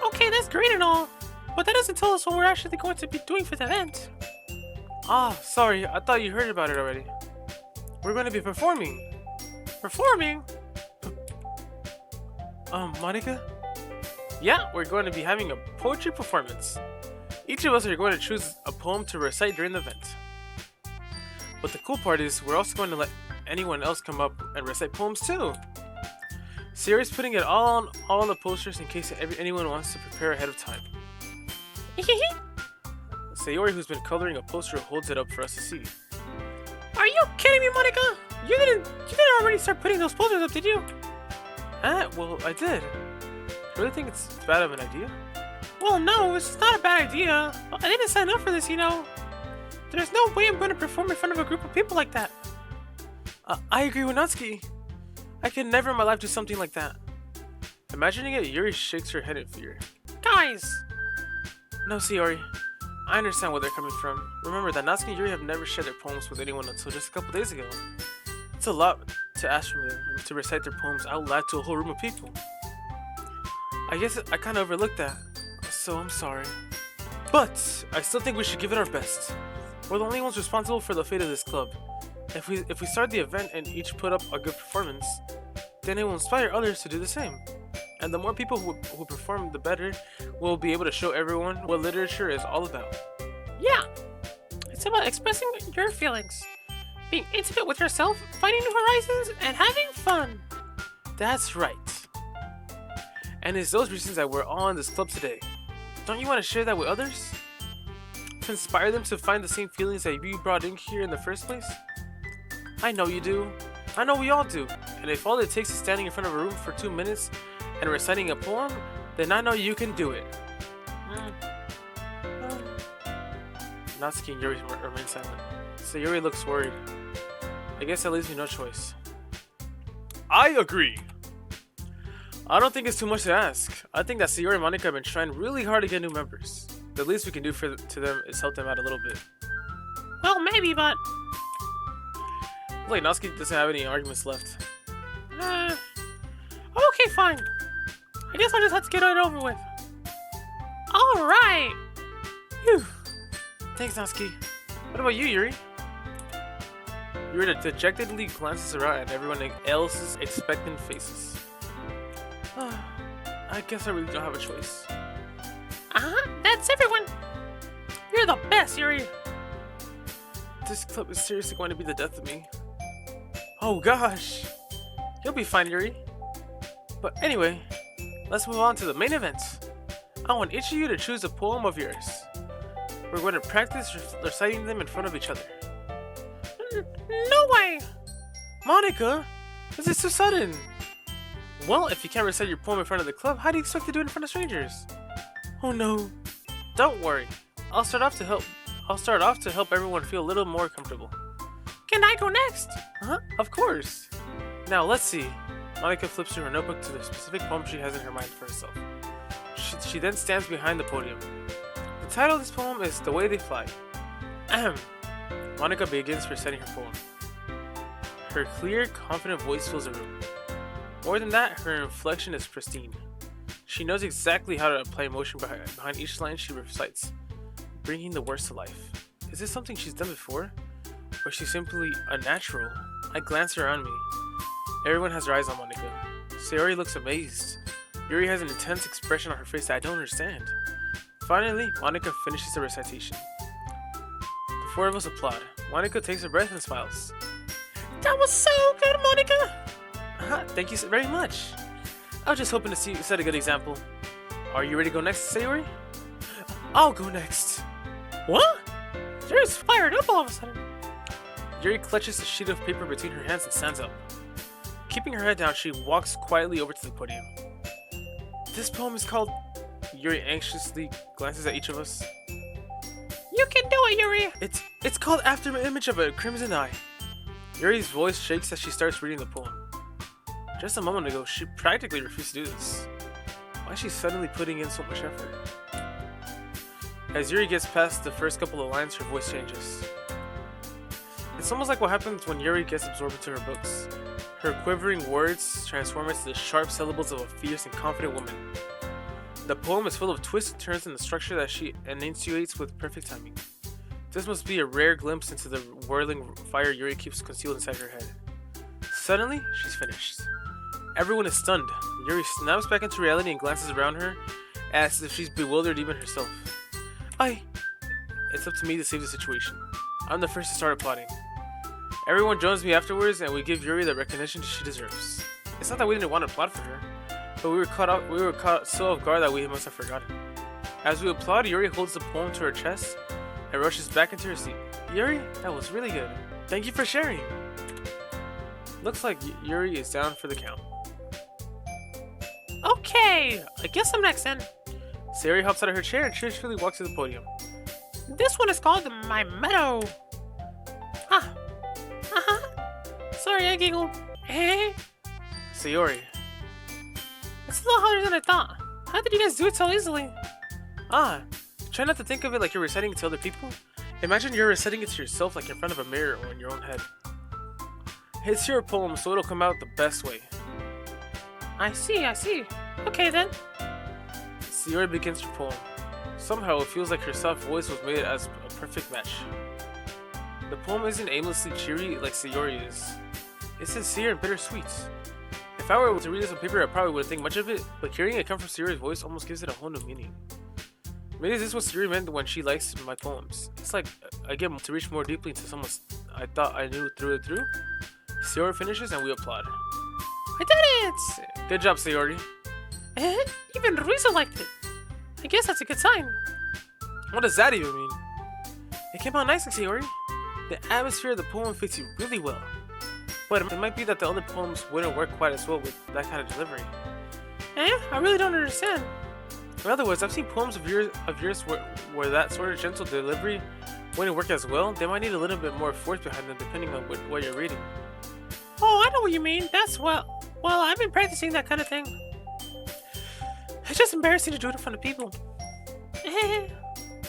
Okay, that's great and all, but that doesn't tell us what we're actually going to be doing for the event. Ah, sorry, I thought you heard about it already. We're going to be performing. Performing? Monica? Yeah, we're going to be having a poetry performance. Each of us are going to choose a poem to recite during the event. But the cool part is, we're also going to let anyone else come up and recite poems too. Sayori's putting it all on the posters in case anyone wants to prepare ahead of time. Sayori, who's been coloring a poster, holds it up for us to see. Are you kidding me, Monica? You didn't already start putting those posters up, did you? Well, I did. You really think it's bad of an idea? Well, no, it's not a bad idea. I didn't sign up for this, you know. There's no way I'm going to perform in front of a group of people like that. I agree with Natsuki. I could never in my life do something like that. Imagining it, Yuri shakes her head in fear. Guys! No, Sayori. I understand where they're coming from. Remember that Natsuki and Yuri have never shared their poems with anyone until just a couple days ago. It's a lot to ask from them to recite their poems out loud to a whole room of people. I guess I kind of overlooked that, so I'm sorry. But I still think we should give it our best. We're the only ones responsible for the fate of this club. If we start the event and each put up a good performance, then it will inspire others to do the same. And the more people who perform, the better we'll be able to show everyone what literature is all about. Yeah! It's about expressing your feelings, being intimate with yourself, finding new horizons, and having fun. That's right. And it's those reasons that we're all in this club today. Don't you want to share that with others? To inspire them to find the same feelings that you brought in here in the first place? I know you do. I know we all do. And if all it takes is standing in front of a room for 2 minutes and reciting a poem, then I know you can do it. Natsuki and Yuri remain silent. Sayori looks worried. I guess that leaves me no choice. I agree. I don't think it's too much to ask. I think that Sayori and Monica have been trying really hard to get new members. The least we can do to them is help them out a little bit. Well, maybe, but... Like, Natsuki doesn't have any arguments left. Okay, fine. I guess I'll just have to get it over with. Alright! Phew. Thanks, Natsuki. What about you, Yuri? Yuri dejectedly glances around at everyone else's expectant faces. I guess I really don't have a choice. That's everyone. You're the best, Yuri. This club is seriously going to be the death of me. Oh gosh. You'll be fine, Yuri. But anyway, let's move on to the main event. I want each of you to choose a poem of yours. We're going to practice reciting them in front of each other. No way! Monica, this is so sudden. Well, if you can't recite your poem in front of the club, how do you expect to do it in front of strangers? Oh no. Don't worry. I'll start off to help everyone feel a little more comfortable. Can I go next? Of course. Now let's see. Monica flips through her notebook to the specific poem she has in her mind for herself. She then stands behind the podium. The title of this poem is The Way They Fly. Ahem. Monica begins reciting her poem. Her clear, confident voice fills the room. More than that, her inflection is pristine. She knows exactly how to apply emotion behind each line she recites, bringing the words to life. Is this something she's done before? Or is she simply a natural? I glance around me. Everyone has their eyes on Monica. Sayori looks amazed. Yuri has an intense expression on her face that I don't understand. Finally, Monica finishes the recitation. The four of us applaud. Monica takes a breath and smiles. That was so good, Monica! Thank you very much. I was just hoping to see you set a good example. Are you ready to go next, Sayori? I'll go next. What? Yuri's fired up all of a sudden. Yuri clutches a sheet of paper between her hands and stands up. Keeping her head down, she walks quietly over to the podium. This poem is called... Yuri anxiously glances at each of us. You can do it, Yuri! It's called After the Image of a Crimson Eye. Yuri's voice shakes as she starts reading the poem. Just a moment ago, she practically refused to do this. Why is she suddenly putting in so much effort? As Yuri gets past the first couple of lines, her voice changes. It's almost like what happens when Yuri gets absorbed into her books. Her quivering words transform into the sharp syllables of a fierce and confident woman. The poem is full of twists and turns in the structure that she enunciates with perfect timing. This must be a rare glimpse into the whirling fire Yuri keeps concealed inside her head. Suddenly, she's finished. Everyone is stunned. Yuri snaps back into reality and glances around her as if she's bewildered even herself. It's up to me to save the situation. I'm the first to start applauding. Everyone joins me afterwards and we give Yuri the recognition she deserves. It's not that we didn't want to applaud for her, but we were caught so off guard that we must have forgotten. As we applaud, Yuri holds the poem to her chest and rushes back into her seat. Yuri, that was really good. Thank you for sharing. Looks like Yuri is down for the count. Okay, I guess I'm next then. Sayori hops out of her chair and cheerfully walks to the podium. This one is called My Meadow. Ah. Sorry, I giggled. Eh? Sayori. It's a little harder than I thought. How did you guys do it so easily? Try not to think of it like you're reciting it to other people. Imagine you're reciting it to yourself like in front of a mirror or in your own head. It's your poem, so it'll come out the best way. I see. Okay then. Sayori begins her poem. Somehow it feels like her soft voice was made as a perfect match. The poem isn't aimlessly cheery like Sayori is. It's sincere and bittersweet. If I were to read this on paper, I probably wouldn't think much of it, but hearing it come from Sayori's voice almost gives it a whole new meaning. Maybe this is what Sayori meant when she likes my poems. It's like I get to reach more deeply into someone I thought I knew through and through. Sayori finishes and we applaud. I did it! Good job, Sayori. Even Ruizu liked it. I guess that's a good sign. What does that even mean? It came out nicely, Sayori. The atmosphere of the poem fits you really well. But it might be that the other poems wouldn't work quite as well with that kind of delivery. I really don't understand. In other words, I've seen poems of yours where that sort of gentle delivery wouldn't work as well. They might need a little bit more force behind them depending on what you're reading. Oh, I know what you mean. That's well, I've been practicing that kind of thing. It's just embarrassing to do it in front of people.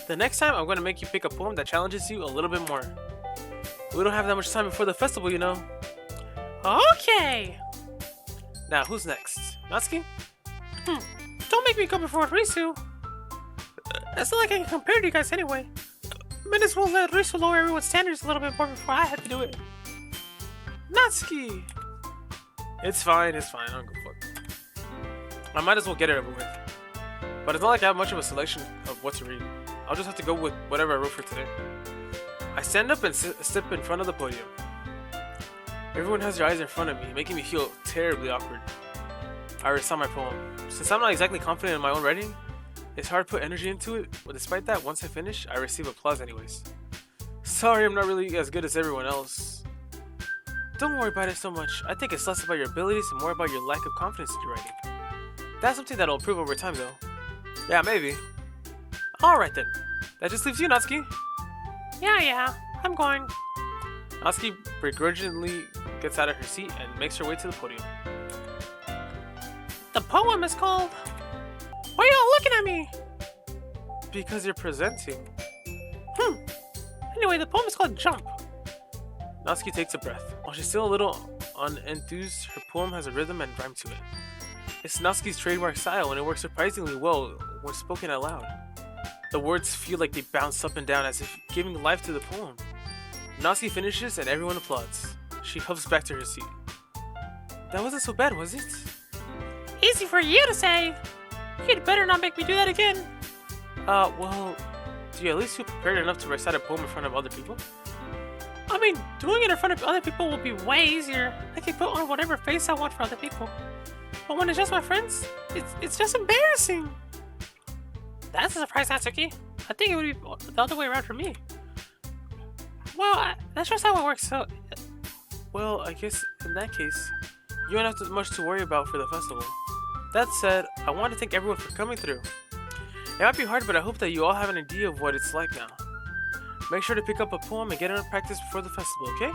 The next time, I'm going to make you pick a poem that challenges you a little bit more. We don't have that much time before the festival, you know. Okay. Now, who's next? Natsuki? Don't make me go before Risu. It's not like I can compare to you guys anyway. Might as well let Risu lower everyone's standards a little bit more before I have to do it. Natsuki! It's fine. I don't give a fuck. I might as well get it over with. But it's not like I have much of a selection of what to read. I'll just have to go with whatever I wrote for today. I stand up and step in front of the podium. Everyone has their eyes in front of me, making me feel terribly awkward. I recite my poem. Since I'm not exactly confident in my own writing, it's hard to put energy into it, but despite that, once I finish, I receive applause anyways. Sorry, I'm not really as good as everyone else. Don't worry about it so much. I think it's less about your abilities and more about your lack of confidence in your writing. That's something that'll improve over time though. Yeah, maybe. Alright then. That just leaves you, Natsuki. Yeah, I'm going. Natsuki begrudgingly gets out of her seat and makes her way to the podium. The poem is called... Why are y'all looking at me? Because you're presenting. Anyway, the poem is called Jump. Natsuki takes a breath. While she's still a little unenthused, her poem has a rhythm and rhyme to it. It's Natsuki's trademark style and it works surprisingly well when spoken out loud. The words feel like they bounce up and down as if giving life to the poem. Natsuki finishes and everyone applauds. She huffs back to her seat. That wasn't so bad, was it? Easy for you to say. You'd better not make me do that again. Well, do you at least feel prepared enough to recite a poem in front of other people? I mean, doing it in front of other people will be way easier. I can put on whatever face I want for other people. But when it's just my friends, it's just embarrassing. That's a surprise, Natsuki. I think it would be the other way around for me. Well, that's just how it works, so... Well, I guess in that case, you don't have much to worry about for the festival. That said, I want to thank everyone for coming through. It might be hard, but I hope that you all have an idea of what it's like now. Make sure to pick up a poem and get it on practice before the festival, okay?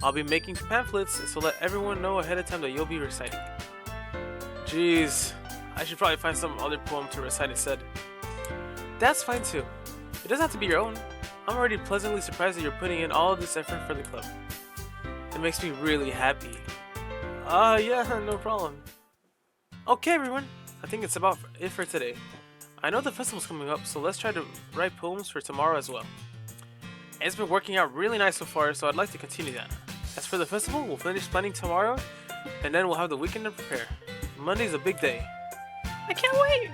I'll be making pamphlets, so let everyone know ahead of time that you'll be reciting. Jeez, I should probably find some other poem to recite instead. That's fine too. It doesn't have to be your own. I'm already pleasantly surprised that you're putting in all of this effort for the club. It makes me really happy. Yeah, no problem. Okay everyone, I think it's about it for today. I know the festival's coming up, so let's try to write poems for tomorrow as well. It's been working out really nice so far, so I'd like to continue that. As for the festival, we'll finish planning tomorrow, and then we'll have the weekend to prepare. Monday's a big day. I can't wait!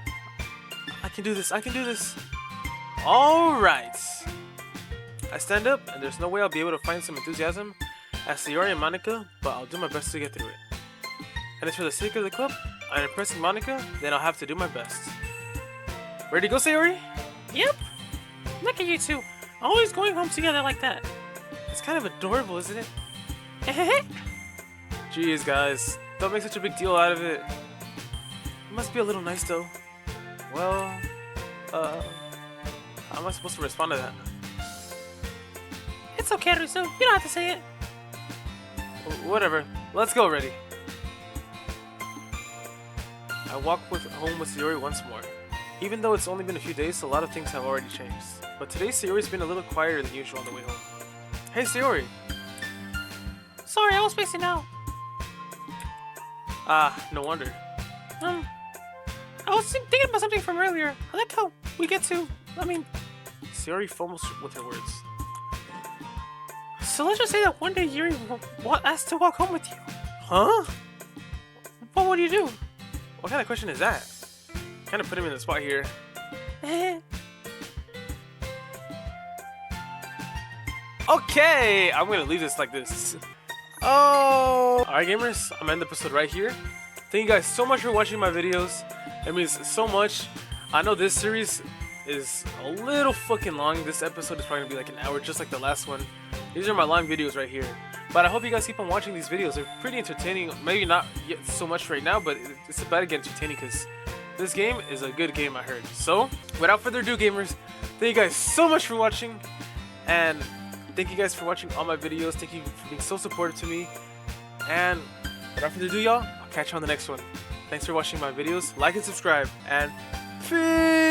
I can do this. Alright! I stand up, and there's no way I'll be able to find some enthusiasm as Sayori and Monica, but I'll do my best to get through it. And as for the sake of the club, I'm impressing Monica, then I'll have to do my best. Ready to go, Sayori? Yep! Look at you two, always going home together like that. It's kind of adorable, isn't it? Jeez, guys, don't make such a big deal out of it. It must be a little nice, though. Well, how am I supposed to respond to that? It's okay, Risu. You don't have to say it. Whatever. Let's go already. I walk home with Sayori once more. Even though it's only been a few days, a lot of things have already changed. But today Sayori's been a little quieter than usual on the way home. Hey Sayori! Sorry, I was spacing out. Ah, no wonder. I was thinking about something from earlier. I like how we get to, Sayori fumbles with her words. So let's just say that one day Yuri asked to walk home with you. Huh? What would you do? What kind of question is that? Kind of put him in the spot here. Okay, I'm gonna leave this like this. Oh! Alright gamers, I'm gonna end the episode right here. Thank you guys so much for watching my videos. It means so much. I know this series is a little fucking long. This episode is probably gonna be like an hour, just like the last one. These are my long videos right here. But I hope you guys keep on watching these videos. They're pretty entertaining. Maybe not yet so much right now, but it's about to get entertaining because this game is a good game, I heard. So, without further ado, gamers, thank you guys so much for watching. And thank you guys for watching all my videos. Thank you for being so supportive to me. And without further ado, y'all, I'll catch you on the next one. Thanks for watching my videos. Like and subscribe. And peace!